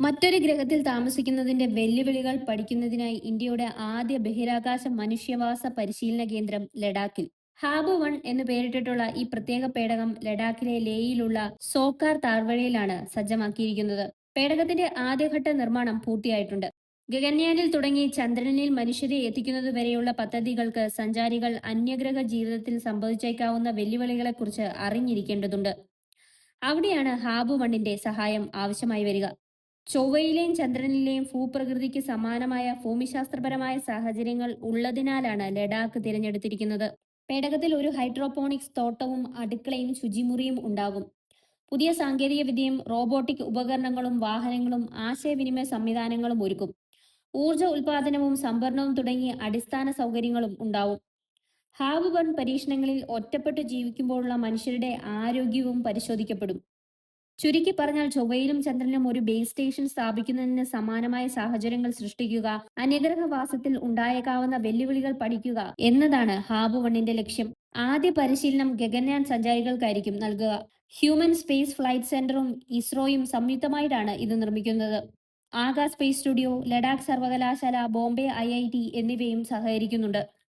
മറ്റൊരു ഗ്രഹത്തിൽ താമസിക്കുന്നതിന്റെ വെല്ലുവിളികൾ പഠിക്കുന്നതിനായി ഇന്ത്യയുടെ ആദ്യ ബഹിരാകാശ മനുഷ്യവാസ പരിശീലന കേന്ദ്രം ലഡാക്കിൽ ഹാബ് 1 എന്ന് പേരിട്ടിട്ടുള്ള ഈ പ്രത്യേക പേടകം ലഡാക്കിലെ ലേയിലുള്ള സോക്കാർ താഴ്വരയിലാണ് സജ്ജമാക്കിയിരിക്കുന്നത്. പേടകത്തിന്റെ ആദ്യഘട്ട നിർമ്മാണം പൂർത്തിയായിട്ടുണ്ട്. ഗഗൻയാനിൽ തുടങ്ങി ചന്ദ്രനിൽ മനുഷ്യരെ എത്തിക്കുന്നതുവരെയുള്ള പദ്ധതികൾക്ക് സഞ്ചാരികൾ അന്യഗ്രഹ ജീവിതത്തിൽ സംഭവിച്ചേക്കാവുന്ന വെല്ലുവിളികളെക്കുറിച്ച് അറിഞ്ഞിരിക്കേണ്ടതുണ്ട്. അവിടെയാണ് ഹാബ് 1ന്റെ സഹായം ആവശ്യമായി വരിക. ചൊവ്വയിലെയും ചന്ദ്രനിലെയും ഭൂപ്രകൃതിക്ക് സമാനമായ ഭൂമിശാസ്ത്രപരമായ സാഹചര്യങ്ങൾ ഉള്ളതിനാലാണ് ലഡാക്ക് തിരഞ്ഞെടുത്തിരിക്കുന്നത്. പേടകത്തിൽ ഒരു ഹൈഡ്രോപോണിക്സ് തോട്ടവും അടുക്കളയും ശുചിമുറിയും ഉണ്ടാകും. പുതിയ സാങ്കേതിക വിദ്യയും റോബോട്ടിക് ഉപകരണങ്ങളും വാഹനങ്ങളും ആശയവിനിമയ സംവിധാനങ്ങളും ഒരുക്കും. ഊർജ ഉൽപാദനവും സംഭരണവും തുടങ്ങിയ അടിസ്ഥാന സൗകര്യങ്ങളും ഉണ്ടാവും. ഹാബ് 1 പരീക്ഷണങ്ങളിൽ ഒറ്റപ്പെട്ടു ജീവിക്കുമ്പോഴുള്ള മനുഷ്യരുടെ ആരോഗ്യവും പരിശോധിക്കപ്പെടും. ചുരുക്കി പറഞ്ഞാൽ ചൊവ്വയിലും ചന്ദ്രനിലും ഒരു ബേസ് സ്റ്റേഷൻ സ്ഥാപിക്കുന്നതിന് സമാനമായ സാഹചര്യങ്ങൾ സൃഷ്ടിക്കുക, അന്യഗ്രഹവാസത്തിൽ ഉണ്ടായേക്കാവുന്ന വെല്ലുവിളികൾ പഠിക്കുക എന്നതാണ് ഹാബ് 1ന്റെ ലക്ഷ്യം. ആദ്യ പരിശീലനം ഗഗൻയാൻ സഞ്ചാരികൾക്കായിരിക്കും നൽകുക. ഹ്യൂമൻ സ്പേസ് ഫ്ലൈറ്റ് സെന്ററും ഇസ്രോയും സംയുക്തമായിട്ടാണ് ഇത് നിർമ്മിക്കുന്നത്. ആകാശ് സ്പേസ് സ്റ്റുഡിയോ, ലഡാക്ക് സർവകലാശാല, ബോംബെ IIT എന്നിവയും സഹകരിക്കുന്നുണ്ട്.